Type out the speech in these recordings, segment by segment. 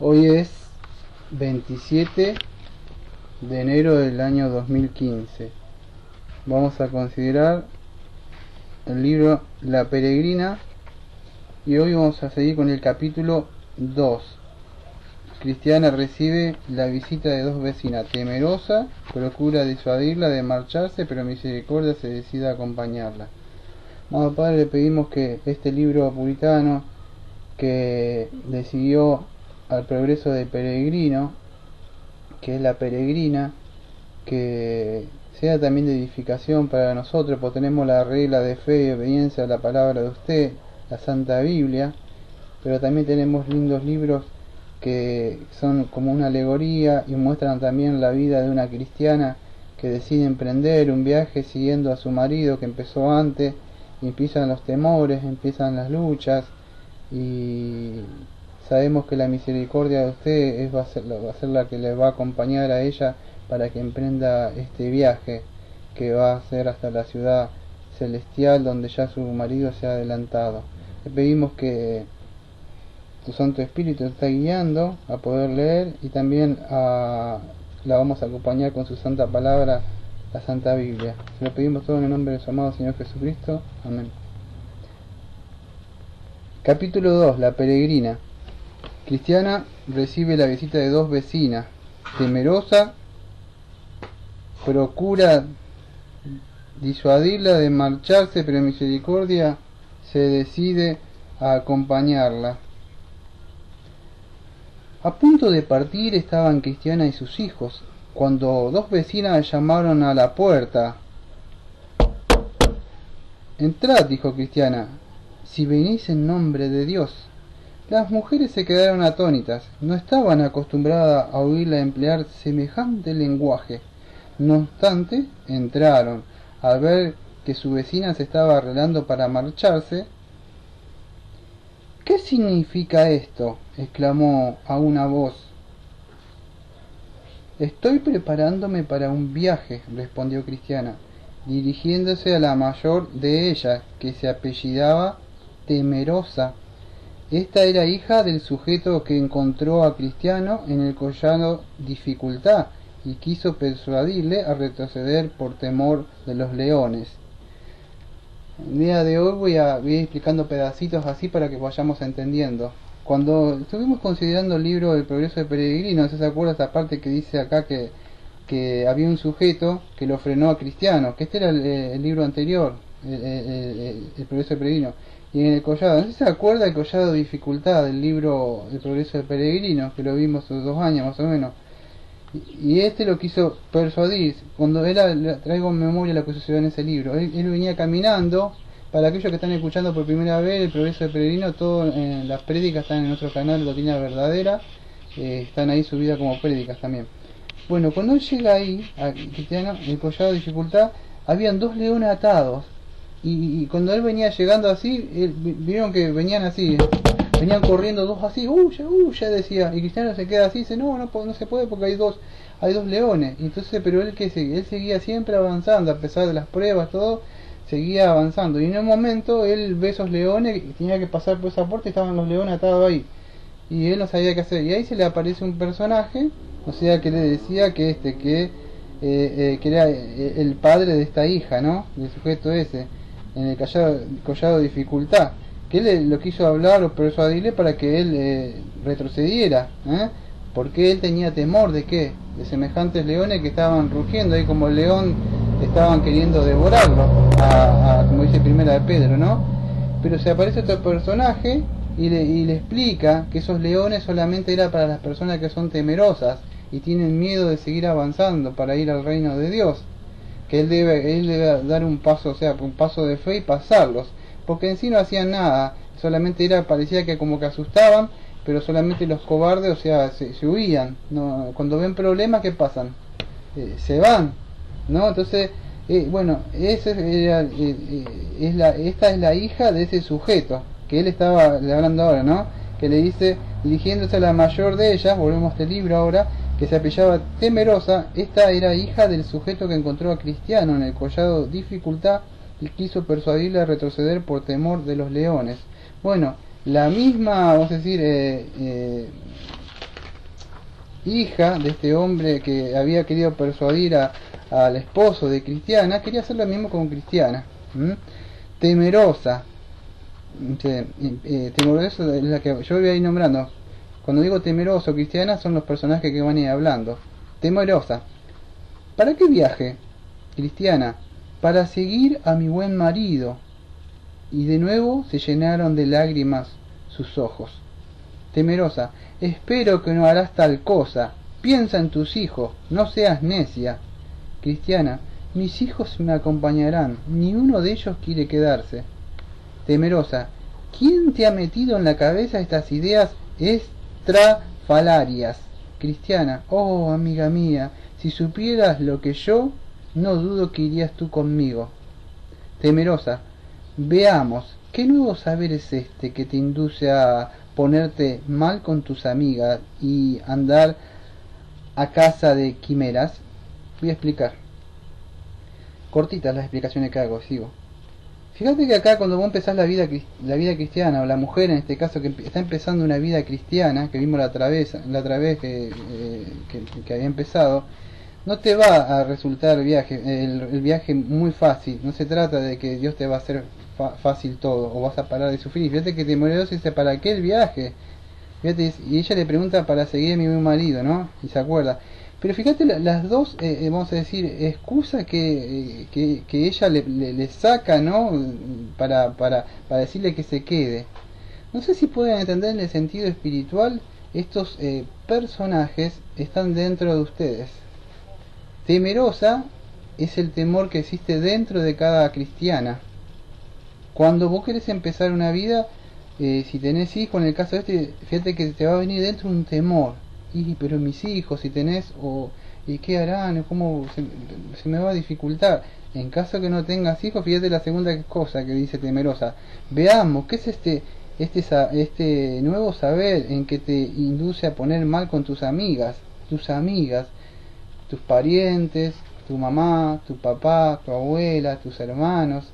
Hoy es 27 de enero del año 2015. Vamos a considerar el libro La Peregrina y hoy vamos a seguir con el capítulo 2. Cristiana recibe la visita de dos vecinas. Temerosa procura disuadirla de marcharse, pero Misericordia se decide a acompañarla. Amado Padre, le pedimos que este libro puritano que le siguió al progreso del peregrino, que es la peregrina, que sea también de edificación para nosotros, porque tenemos la regla de fe y obediencia a la palabra de usted, la Santa Biblia, pero también tenemos lindos libros que son como una alegoría y muestran también la vida de una cristiana que decide emprender un viaje siguiendo a su marido que empezó antes, y empiezan los temores, empiezan las luchas, y sabemos que la misericordia de usted va a ser la que le va a acompañar a ella para que emprenda este viaje que va a ser hasta la ciudad celestial donde ya su marido se ha adelantado. Le pedimos que tu Santo Espíritu está guiando a poder leer y también la vamos a acompañar con su santa palabra, la Santa Biblia. Se lo pedimos todo en el nombre de su amado Señor Jesucristo. Amén. Capítulo 2. La peregrina. Cristiana recibe la visita de dos vecinas. Temerosa procura disuadirla de marcharse, pero Misericordia se decide a acompañarla. A punto de partir estaban Cristiana y sus hijos, cuando dos vecinas llamaron a la puerta. «Entrad», dijo Cristiana, «si venís en nombre de Dios». Las mujeres se quedaron atónitas, no estaban acostumbradas a oírla emplear semejante lenguaje. No obstante, entraron. Al ver que su vecina se estaba arreglando para marcharse. «¿Qué significa esto?», exclamó a una voz. «Estoy preparándome para un viaje», respondió Cristiana, dirigiéndose a la mayor de ellas, que se apellidaba Temerosa. Esta era hija del sujeto que encontró a Cristiano en el collado Dificultad y quiso persuadirle a retroceder por temor de los leones. El día de hoy voy a ir explicando pedacitos así para que vayamos entendiendo. Cuando estuvimos considerando el libro del progreso del peregrino, ¿se acuerda esta parte que dice acá que había un sujeto que lo frenó a Cristiano? Que este era el libro anterior, el progreso del peregrino. Y en el collado, no sé si se acuerda el collado de dificultad del libro El progreso del peregrino, que lo vimos hace 2 años más o menos. Y este lo quiso persuadir. Cuando traigo en memoria lo que sucedió en ese libro. Él venía caminando. Para aquellos que están escuchando por primera vez el progreso del peregrino, todas las prédicas están en nuestro canal Doctrina Verdadera. Están ahí subidas como prédicas también. Bueno, cuando él llega ahí, a Cristiano, el collado de dificultad, habían 2 leones atados. Y cuando él venía llegando así, vieron que venían así, venían corriendo 2 así, huya, decía, y Cristiano se queda así, dice, no se puede porque hay dos leones. Y entonces, pero él seguía siempre avanzando, a pesar de las pruebas, todo, seguía avanzando. Y en un momento él ve esos leones, y tenía que pasar por esa puerta y estaban los leones atados ahí. Y él no sabía qué hacer. Y ahí se le aparece un personaje, o sea, que le decía que era el padre de esta hija, ¿no? Del sujeto ese, en el collado de dificultad, que él lo quiso hablar o persuadirle para que él retrocediera, porque él tenía temor de qué, de semejantes leones que estaban rugiendo ahí como el león, estaban queriendo devorarlo, como dice Primera de Pedro, ¿no? Pero se aparece otro personaje y le explica que esos leones solamente era para las personas que son temerosas y tienen miedo de seguir avanzando para ir al reino de Dios, que él debe dar un paso, o sea, un paso de fe y pasarlos, porque en sí no hacían nada, solamente parecía que como que asustaban, pero solamente los cobardes, o sea, se huían, ¿no? Cuando ven problemas, ¿qué pasan? Se van, ¿no? Entonces, bueno, esta es la hija de ese sujeto, que él estaba hablando ahora, ¿no? Que le dice, dirigiéndose a la mayor de ellas, volvemos a este libro ahora, que se apellidaba Temerosa. Esta era hija del sujeto que encontró a Cristiano en el collado Dificultad y quiso persuadirle a retroceder por temor de los leones. Bueno, la misma, vamos a decir, hija de este hombre que había querido persuadir al esposo de Cristiana, quería hacer lo mismo con Cristiana. Temerosa. Temerosa es la que yo voy a ir nombrando. Cuando digo temeroso, Cristiana, son los personajes que van a ir hablando. Temerosa. ¿Para qué viaje, Cristiana? Para seguir a mi buen marido. Y de nuevo se llenaron de lágrimas sus ojos. Temerosa. Espero que no harás tal cosa. Piensa en tus hijos, no seas necia. Cristiana. Mis hijos me acompañarán, ni uno de ellos quiere quedarse. Temerosa. ¿Quién te ha metido en la cabeza estas ideas estrafalarias? Cristiana. Oh, amiga mía, si supieras lo que yo, no dudo que irías tú conmigo. Temerosa. Veamos, ¿qué nuevo saber es este que te induce a ponerte mal con tus amigas y andar a casa de quimeras? Voy a explicar. Cortitas las explicaciones que hago, sigo. Fíjate que acá cuando vos empezás la vida cristiana, o la mujer en este caso que está empezando una vida cristiana, que vimos la otra vez que había empezado, no te va a resultar el viaje muy fácil. No se trata de que Dios te va a hacer fácil todo, o vas a parar de sufrir. Fíjate que Temerosa dice, ¿para qué el viaje? Fíjate, y ella le pregunta para seguir a mi buen marido, ¿no? Y se acuerda. Pero fíjate las dos, vamos a decir, excusas que ella le saca, ¿no? Para decirle que se quede. No sé si pueden entender en el sentido espiritual, estos personajes están dentro de ustedes. Temerosa es el temor que existe dentro de cada cristiana. Cuando vos querés empezar una vida, si tenés hijos, en el caso este, fíjate que te va a venir dentro un temor. Pero mis hijos, si tenés, ¿y qué harán? ¿Cómo se me va a dificultar? En caso que no tengas hijos, fíjate la segunda cosa que dice Temerosa. Veamos, ¿qué es este nuevo saber en que te induce a poner mal con tus amigas, tus parientes, tu mamá, tu papá, tu abuela, tus hermanos?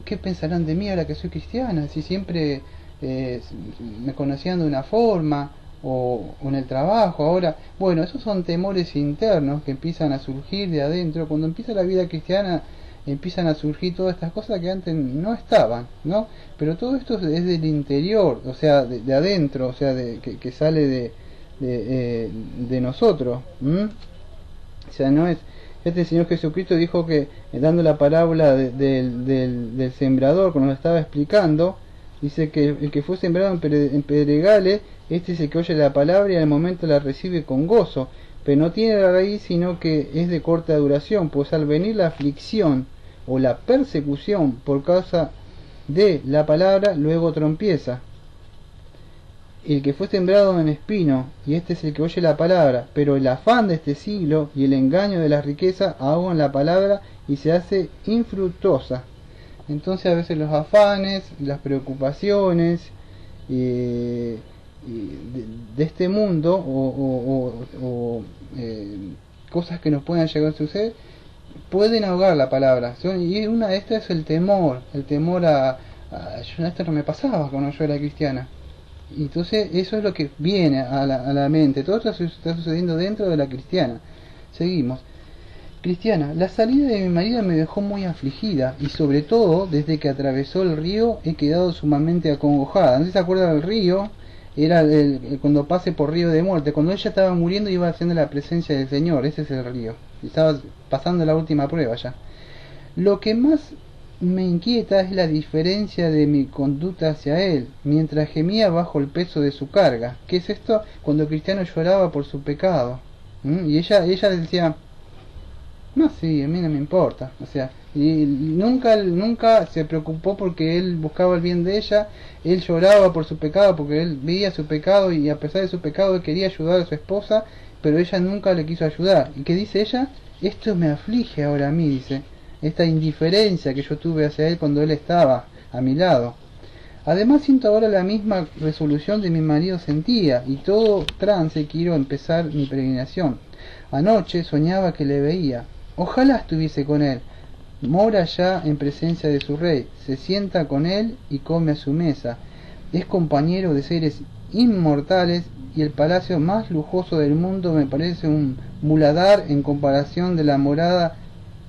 ¿Qué pensarán de mí ahora que soy cristiana? Si siempre me conocían de una forma, o en el trabajo ahora. Bueno, esos son temores internos que empiezan a surgir de adentro. Cuando empieza la vida cristiana empiezan a surgir todas estas cosas que antes no estaban, ¿no? Pero todo esto es del interior, o sea, de adentro, o sea, que sale de nosotros. O sea, no es... Este Señor Jesucristo dijo que, dando la parábola del sembrador, cuando lo estaba explicando, dice que el que fue sembrado en pedregales, este es el que oye la palabra y al momento la recibe con gozo, pero no tiene la raíz, sino que es de corta duración, pues al venir la aflicción o la persecución por causa de la palabra, luego trompieza. El que fue sembrado en espino, y este es el que oye la palabra, pero el afán de este siglo y el engaño de la riqueza ahogan la palabra y se hace infructuosa. Entonces a veces los afanes, las preocupaciones de este mundo o cosas que nos puedan llegar a suceder pueden ahogar la palabra. Y una de estas es el temor esto no me pasaba cuando yo era cristiana. Entonces eso es lo que viene a la mente. Todo esto está sucediendo dentro de la cristiana. Seguimos. Cristiana, la salida de mi marido me dejó muy afligida y sobre todo desde que atravesó el río he quedado sumamente acongojada. ¿No se acuerda del río? Era cuando pase por río de muerte. Cuando ella estaba muriendo iba haciendo la presencia del Señor. Ese es el río. Estaba pasando la última prueba ya. Lo que más me inquieta es la diferencia de mi conducta hacia él, mientras gemía bajo el peso de su carga. ¿Qué es esto? Cuando Cristiano lloraba por su pecado. Y ella decía... No, sí, a mí no me importa. O sea, y nunca se preocupó porque él buscaba el bien de ella. Él lloraba por su pecado porque él veía su pecado y a pesar de su pecado él quería ayudar a su esposa, pero ella nunca le quiso ayudar. ¿Y qué dice ella? Esto me aflige ahora a mí, dice. Esta indiferencia que yo tuve hacia él cuando él estaba a mi lado. Además siento ahora la misma resolución de mi marido sentía, y todo trance quiero empezar mi peregrinación. Anoche soñaba que le veía. Ojalá estuviese con él. Mora ya en presencia de su rey, se sienta con él y come a su mesa. Es compañero de seres inmortales y el palacio más lujoso del mundo me parece un muladar en comparación de la morada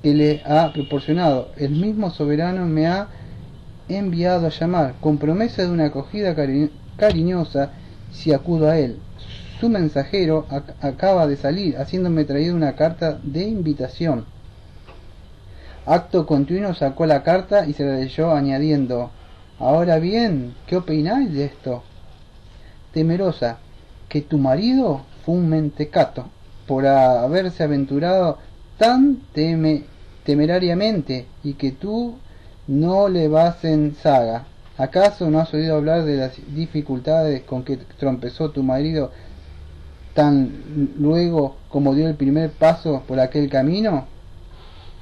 que le ha proporcionado. El mismo soberano me ha enviado a llamar, con promesa de una acogida cariñosa si acudo a él. Su mensajero acaba de salir, haciéndome traído una carta de invitación. Acto continuo sacó la carta y se la leyó añadiendo: ahora bien, ¿qué opináis de esto? Temerosa, que tu marido fue un mentecato por haberse aventurado tan temerariamente, y que tú no le vas en saga. ¿Acaso no has oído hablar de las dificultades con que tropezó tu marido tan luego como dio el primer paso por aquel camino?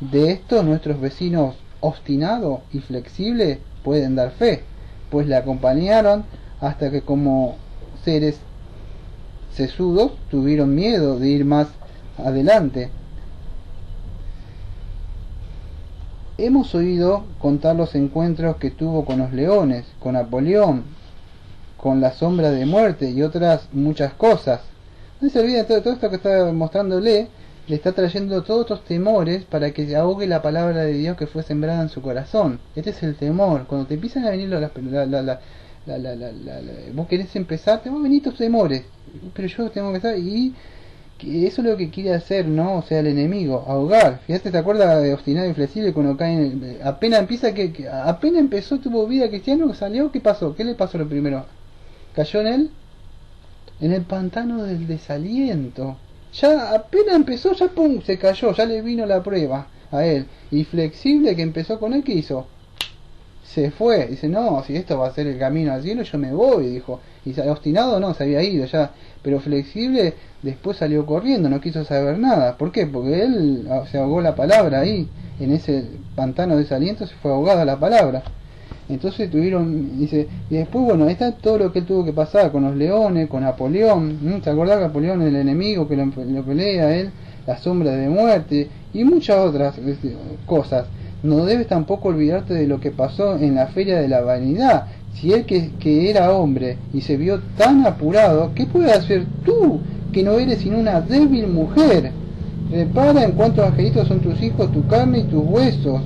De esto nuestros vecinos obstinados y flexibles pueden dar fe, pues le acompañaron hasta que, como seres sesudos, tuvieron miedo de ir más adelante. Hemos oído contar los encuentros que tuvo con los leones, con Napoleón, con la sombra de muerte y otras muchas cosas. No se olviden de todo esto que está mostrándole, le está trayendo todos estos temores para que ahogue la palabra de Dios que fue sembrada en su corazón. Este es el temor. Cuando te empiezan a venir vos querés empezar, te van a venir estos temores, pero yo tengo que estar, y que eso es lo que quiere hacer, ¿no? O sea, el enemigo, ahogar. Fíjate, ¿te acuerdas de obstinado y flexible cuando cae en apenas empieza apenas empezó, tuvo vida cristiana, salió, ¿qué pasó? ¿Qué le pasó lo primero? Cayó en el pantano del desaliento. Ya apenas empezó, ya pum, se cayó, ya le vino la prueba a él. Y flexible, que empezó con él, ¿qué hizo? Se fue, dice: no, si esto va a ser el camino al cielo, yo me voy, dijo. Y obstinado no, se había ido ya, pero flexible después salió corriendo, no quiso saber nada. ¿Por qué? Porque él se ahogó la palabra ahí, en ese pantano de desaliento se fue ahogada la palabra. Entonces tuvieron, dice, y después, bueno, está todo lo que él tuvo que pasar con los leones, con Napoleón. ¿Se acordás que Napoleón es el enemigo que lo pelea él? La sombra de muerte y muchas otras cosas. No debes tampoco olvidarte de lo que pasó en la feria de la vanidad. Si él que era hombre y se vio tan apurado, ¿qué puedes hacer tú, que no eres sino una débil mujer? Repara en cuántos angelitos son tus hijos, tu carne y tus huesos.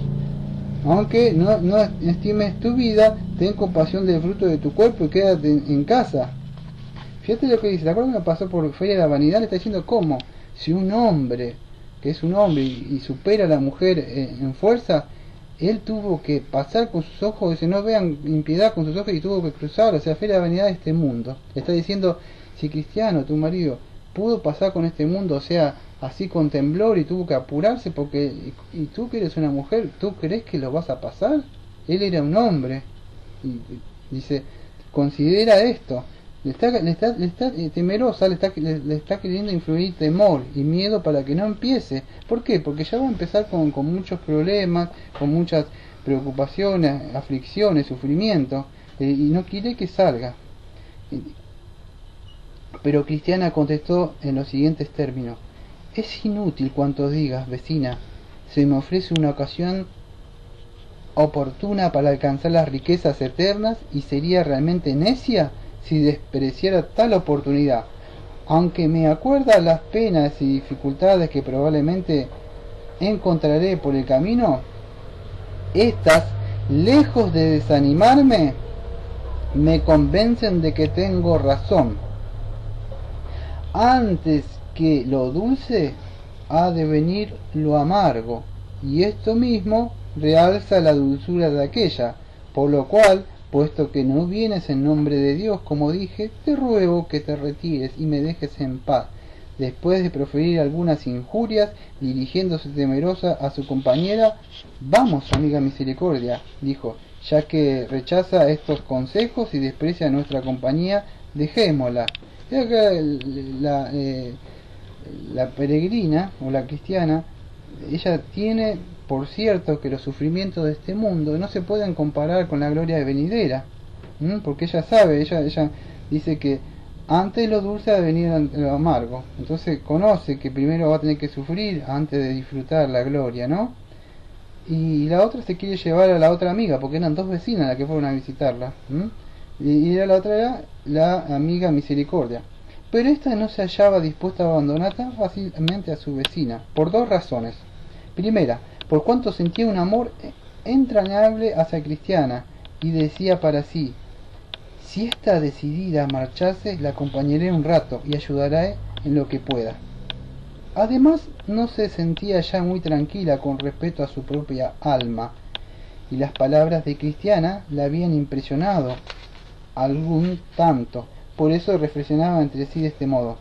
Aunque no estimes tu vida, ten compasión del fruto de tu cuerpo y quédate en casa. Fíjate lo que dice. ¿Te acuerdas que pasó por feria de la vanidad? Le está diciendo cómo, si un hombre que es un hombre y supera a la mujer en fuerza, él tuvo que pasar con sus ojos, dice, no vean impiedad con sus ojos, y tuvo que cruzar, o sea, fe la vanidad de este mundo. Le está diciendo, si Cristiano, tu marido, pudo pasar con este mundo, o sea, así con temblor, y tuvo que apurarse, porque, y tú que eres una mujer, ¿tú crees que lo vas a pasar? Él era un hombre, y dice, considera esto. Le está temerosa, le está queriendo influir temor y miedo para que no empiece. ¿Por qué? Porque ya va a empezar con muchos problemas, con muchas preocupaciones, aflicciones, sufrimiento, y no quiere que salga. Pero Cristiana contestó en los siguientes términos: es inútil cuanto digas, vecina. Se me ofrece una ocasión oportuna para alcanzar las riquezas eternas, y sería realmente necia si despreciara tal oportunidad. Aunque me acuerda las penas y dificultades que probablemente encontraré por el camino, estas, lejos de desanimarme, me convencen de que tengo razón. Antes que lo dulce, ha de venir lo amargo, y esto mismo realza la dulzura de aquella, por lo cual, puesto que no vienes en nombre de Dios, como dije, te ruego que te retires y me dejes en paz. Después de proferir algunas injurias, dirigiéndose temerosa a su compañera: vamos, amiga Misericordia, dijo, ya que rechaza estos consejos y desprecia nuestra compañía, dejémosla. Y acá la peregrina o la cristiana, ella tiene por cierto que los sufrimientos de este mundo no se pueden comparar con la gloria venidera, porque ella sabe, ella dice que antes lo dulce ha de venir lo amargo. Entonces conoce que primero va a tener que sufrir antes de disfrutar la gloria, ¿no? Y la otra se quiere llevar a la otra amiga, porque eran dos vecinas las que fueron a visitarla, y la otra era la amiga Misericordia. pero ésta no se hallaba dispuesta a abandonar tan fácilmente a su vecina, por dos razones. Primera, por cuanto sentía un amor entrañable hacia Cristiana, y decía para sí: si está decidida a marcharse, la acompañaré un rato y ayudaré en lo que pueda. Además, no se sentía ya muy tranquila con respecto a su propia alma, y las palabras de Cristiana la habían impresionado algún tanto. Por eso reflexionaba entre sí de este modo: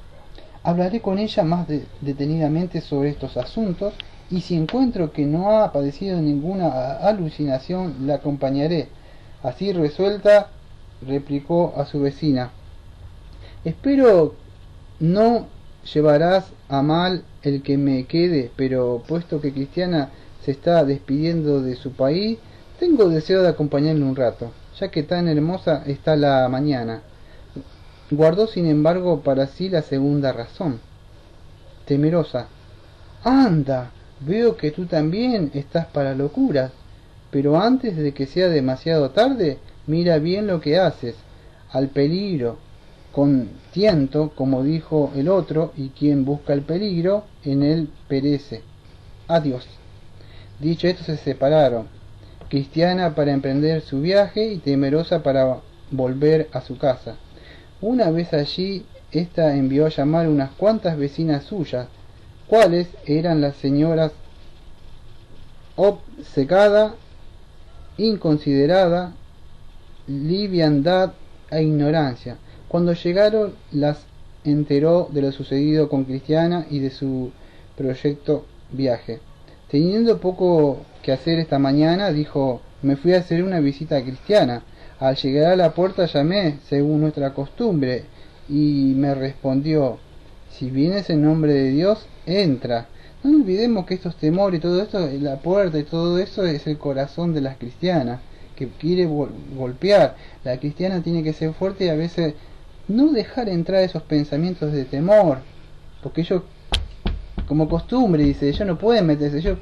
hablaré con ella más detenidamente sobre estos asuntos, y si encuentro que no ha padecido ninguna alucinación, la acompañaré. Así resuelta, replicó a su vecina: espero no llevarás a mal el que me quede, pero puesto que Cristiana se está despidiendo de su país, tengo deseo de acompañarle un rato, ya que tan hermosa está la mañana. Guardó sin embargo para sí la segunda razón. Temerosa: anda, veo que tú también estás para locuras, pero antes de que sea demasiado tarde, mira bien lo que haces. Al peligro con tiento, como dijo el otro, y quien busca el peligro, en él perece. Adiós. Dicho esto, se separaron, Cristiana para emprender su viaje y Temerosa para volver a su casa. Una vez allí, ésta envió a llamar unas cuantas vecinas suyas, cuales eran las señoras Obcecada, Inconsiderada, Liviandad e Ignorancia. Cuando llegaron, las enteró de lo sucedido con Cristiana y de su proyecto viaje. Teniendo poco que hacer esta mañana, dijo: me fui a hacer una visita a Cristiana. Al llegar a la puerta llamé, según nuestra costumbre, y me respondió: si vienes en nombre de Dios, entra. No olvidemos que estos temores y todo esto, la puerta y todo eso, es el corazón de las cristianas, que quiere golpear. La cristiana tiene que ser fuerte y a veces no dejar entrar esos pensamientos de temor, porque ellos, como costumbre, dice, ellos no pueden meterse, ellos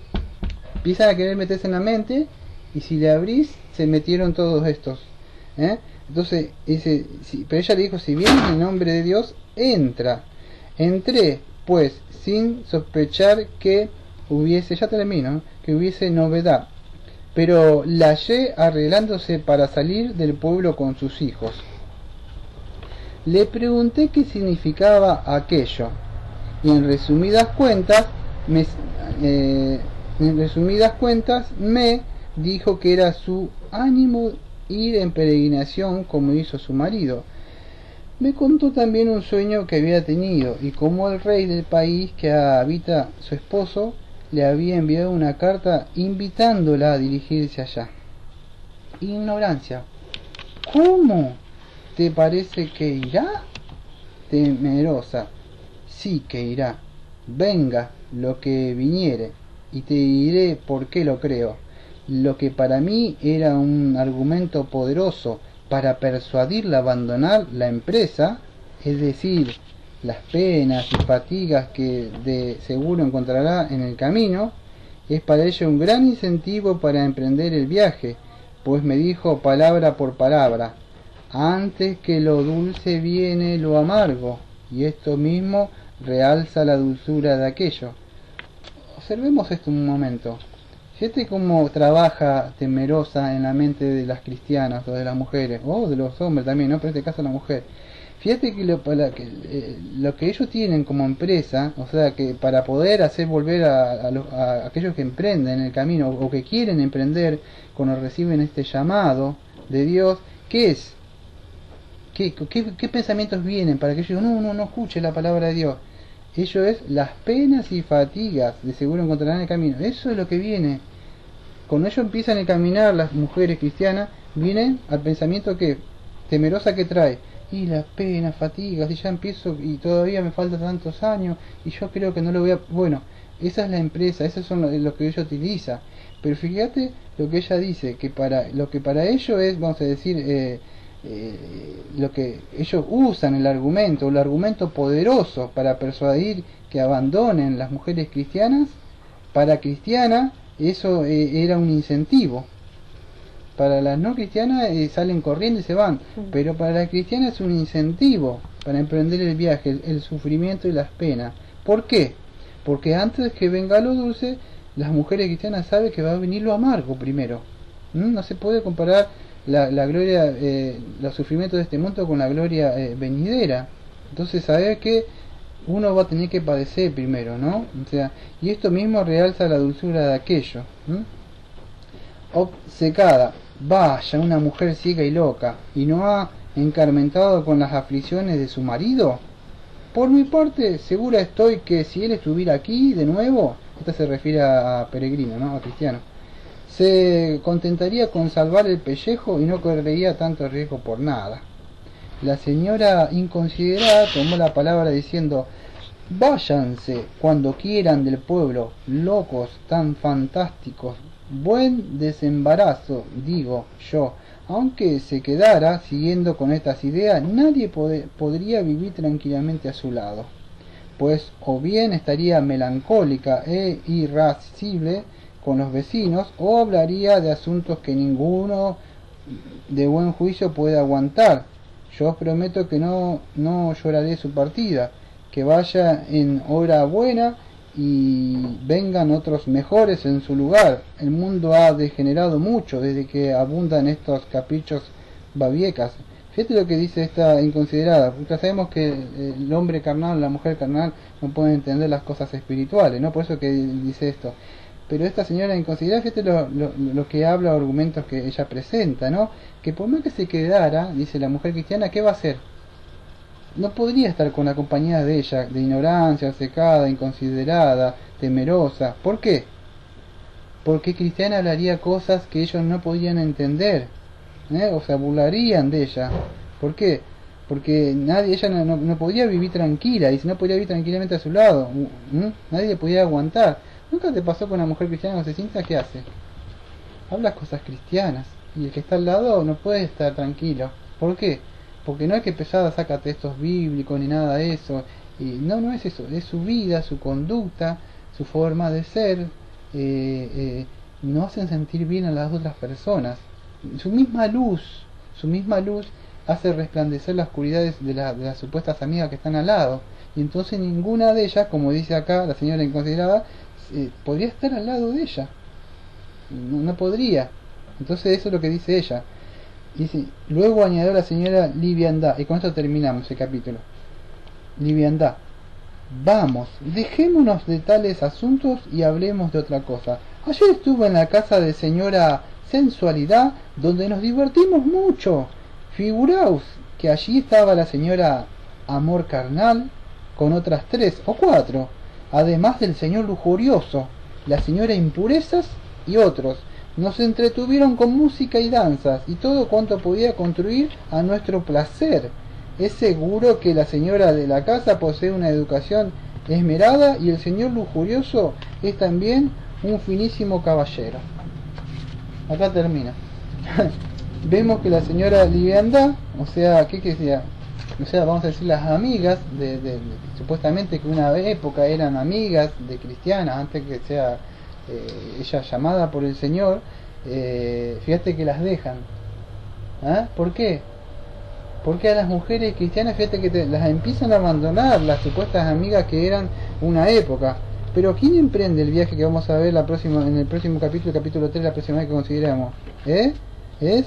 empiezan a querer meterse en la mente, y si le abrís, se metieron todos estos. Entonces, pero ella le dijo: si vienes en nombre de Dios, entra. Entré, pues, sin sospechar que hubiese, ya termino, que hubiese novedad, pero la hallé arreglándose para salir del pueblo con sus hijos. Le pregunté qué significaba aquello, y en resumidas cuentas me dijo que era su ánimo ir en peregrinación como hizo su marido. Me contó también un sueño que había tenido, y cómo el rey del país que habita su esposo le había enviado una carta invitándola a dirigirse allá. Ignorancia: ¿cómo te parece que irá? Temerosa: sí que irá. Venga lo que viniere, y te diré por qué lo creo. Lo que para mí era un argumento poderoso para persuadirla a abandonar la empresa, es decir, las penas y fatigas que de seguro encontrará en el camino, es para ella un gran incentivo para emprender el viaje, pues me dijo palabra por palabra: antes que lo dulce viene lo amargo, y esto mismo realza la dulzura de aquello. Observemos esto un momento. Fíjate cómo trabaja Temerosa en la mente de las cristianas o de las mujeres, o de los hombres también, ¿no? Pero en este caso la mujer. Fíjate que lo que ellos tienen como empresa, o sea, que para poder hacer volver a aquellos que emprenden el camino o que quieren emprender cuando reciben este llamado de Dios, ¿qué es? ¿Qué pensamientos vienen para que ellos no escuchen la palabra de Dios? Ello es las penas y fatigas, de seguro encontrarán el camino. Eso es lo que viene. Cuando ellos empiezan a caminar, las mujeres cristianas, vienen al pensamiento que Temerosa que trae. Y las penas, fatigas, y ya empiezo, y todavía me faltan tantos años, y yo creo que no lo voy a... Bueno, esa es la empresa, eso son lo que ella utiliza. Pero fíjate lo que ella dice, que lo que para ellos es, vamos a decir... lo que ellos usan el argumento poderoso para persuadir que abandonen las mujeres cristianas, para Cristiana eso era un incentivo. Para las no cristianas salen corriendo y se van, pero para la cristiana es un incentivo para emprender el viaje, el sufrimiento y las penas. ¿Por qué? Porque antes que venga lo dulce, las mujeres cristianas saben que va a venir lo amargo primero. No se puede comparar la gloria, los sufrimientos de este mundo con la gloria venidera. Entonces saber que uno va a tener que padecer primero, ¿no? O sea, y esto mismo realza la dulzura de aquello. Obcecada, vaya, una mujer ciega y loca, y no ha encarmentado con las aflicciones de su marido. Por mi parte, segura estoy que si él estuviera aquí de nuevo, esto se refiere a peregrino, ¿no? A cristiano, se contentaría con salvar el pellejo y no correría tanto riesgo por nada. La señora inconsiderada tomó la palabra diciendo: váyanse cuando quieran del pueblo, locos tan fantásticos. Buen desembarazo, digo yo. Aunque se quedara siguiendo con estas ideas, nadie podría vivir tranquilamente a su lado, pues o bien estaría melancólica e irascible con los vecinos, o hablaría de asuntos que ninguno de buen juicio puede aguantar. Yo os prometo que no lloraré su partida, que vaya en hora buena y vengan otros mejores en su lugar. El mundo ha degenerado mucho desde que abundan estos caprichos babiecas. Fíjate lo que dice esta inconsiderada, porque sabemos que el hombre carnal, la mujer carnal no pueden entender las cosas espirituales, ¿no? Por eso que dice esto. Pero esta señora inconsiderada, fíjate lo que habla, argumentos que ella presenta, ¿no? Que por más que se quedara, dice la mujer cristiana, ¿qué va a hacer? No podría estar con la compañía de ella, de ignorancia, secada, inconsiderada, temerosa. ¿Por qué? Porque cristiana hablaría cosas que ellos no podían entender, o sea, burlarían de ella. ¿Por qué? Porque ella no podía vivir tranquila, y si no podía vivir tranquilamente a su lado, nadie podía aguantar. ¿Nunca te pasó con una mujer cristiana cuando se sienta? ¿Qué hace? Habla cosas cristianas, y el que está al lado no puede estar tranquilo. ¿Por qué? Porque no es que pesada saca textos bíblicos ni nada de eso, y no es eso, es su vida, su conducta, su forma de ser, no hacen sentir bien a las otras personas. Su misma luz hace resplandecer las oscuridades de las supuestas amigas que están al lado, y entonces ninguna de ellas, como dice acá la señora inconsiderada, podría estar al lado de ella, no podría. Entonces eso es lo que dice ella. Dice, luego añadió la señora liviandad, y con esto terminamos el capítulo. Liviandad. Vamos, dejémonos de tales asuntos y hablemos de otra cosa. Ayer estuve en la casa de señora Sensualidad, donde nos divertimos mucho. Figuraos que allí estaba la señora Amor Carnal, con otras 3 o 4, además del señor Lujurioso, la señora Impurezas y otros. Nos entretuvieron con música y danzas y todo cuanto podía construir a nuestro placer. Es seguro que la señora de la casa posee una educación esmerada y el señor Lujurioso es también un finísimo caballero. Acá termina. Vemos que la señora Liviandad, o sea, ¿qué decía? O sea, vamos a decir las amigas supuestamente que una época eran amigas de cristianas antes que sea ella llamada por el Señor, fíjate que las dejan. ¿Por qué? Porque a las mujeres cristianas, fíjate que las empiezan a abandonar las supuestas amigas que eran una época. Pero ¿quién emprende el viaje que vamos a ver en el próximo capítulo 3, la próxima vez que consideramos? Es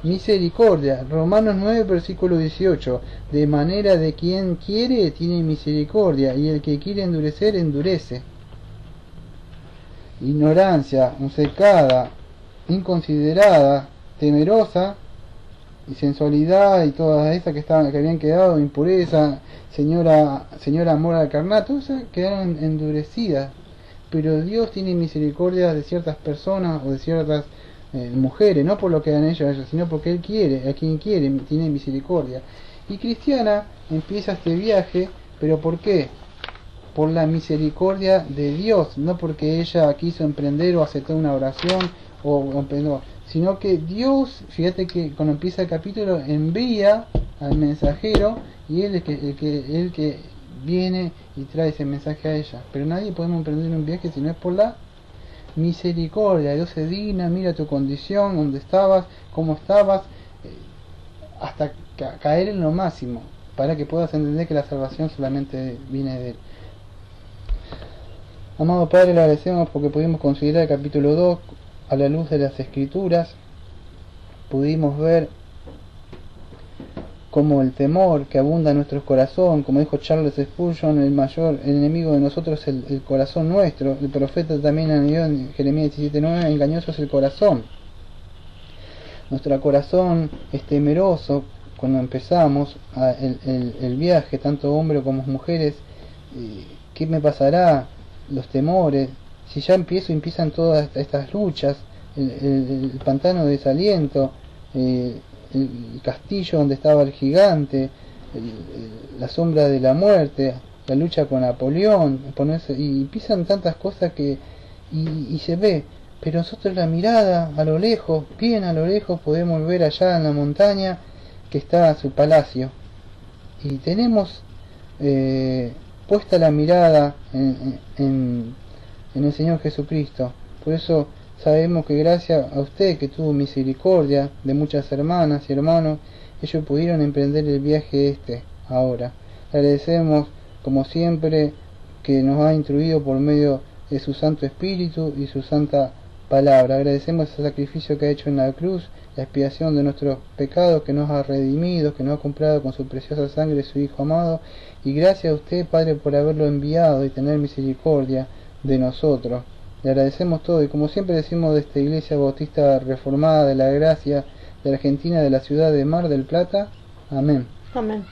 misericordia. Romanos 9, versículo 18. De manera de quien quiere tiene misericordia, y el que quiere endurecer, endurece. Ignorancia, obcecada, inconsiderada, temerosa, y sensualidad, y todas esas que habían quedado, impureza, señora Amor al Carnal, todas esas quedaron endurecidas. Pero Dios tiene misericordia de ciertas personas o de ciertas mujeres, no por lo que hagan ellos, sino porque Él quiere, a quien quiere, tiene misericordia. Y cristiana empieza este viaje, pero ¿por qué? Por la misericordia de Dios, no porque ella quiso emprender o aceptó una oración sino que Dios, fíjate que cuando empieza el capítulo, envía al mensajero y él es el que viene y trae ese mensaje a ella. Pero nadie podemos emprender un viaje si no es por la misericordia. Dios se digna, mira tu condición, dónde estabas, cómo estabas, hasta caer en lo máximo, para que puedas entender que la salvación solamente viene de Él. Amado Padre, le agradecemos porque pudimos considerar el capítulo 2 a la luz de las Escrituras. Pudimos ver como el temor que abunda en nuestro corazón, como dijo Charles Spurgeon, el mayor enemigo de nosotros es el corazón nuestro. El profeta también añadió en Jeremías 17:9, engañoso es el corazón. Nuestro corazón es temeroso cuando empezamos el viaje, tanto hombres como mujeres. ¿Qué me pasará? Los temores. Si ya empiezan todas estas luchas, el pantano de desaliento, el castillo donde estaba el gigante, la sombra de la muerte, la lucha con Napoleón, y empiezan tantas cosas que y se ve, pero nosotros la mirada a lo lejos, bien a lo lejos, podemos ver allá en la montaña que está su palacio, y tenemos puesta la mirada en el Señor Jesucristo. Por eso sabemos que gracias a usted, que tuvo misericordia de muchas hermanas y hermanos, ellos pudieron emprender el viaje ahora. Le agradecemos, como siempre, que nos ha instruido por medio de su Santo Espíritu y su Santa Palabra. Agradecemos el sacrificio que ha hecho en la cruz, la expiación de nuestros pecados, que nos ha redimido, que nos ha comprado con su preciosa sangre de su Hijo amado. Y gracias a usted, Padre, por haberlo enviado y tener misericordia de nosotros. Le agradecemos todo, y como siempre decimos de esta Iglesia Bautista Reformada de la Gracia de Argentina, de la ciudad de Mar del Plata, amén. Amén.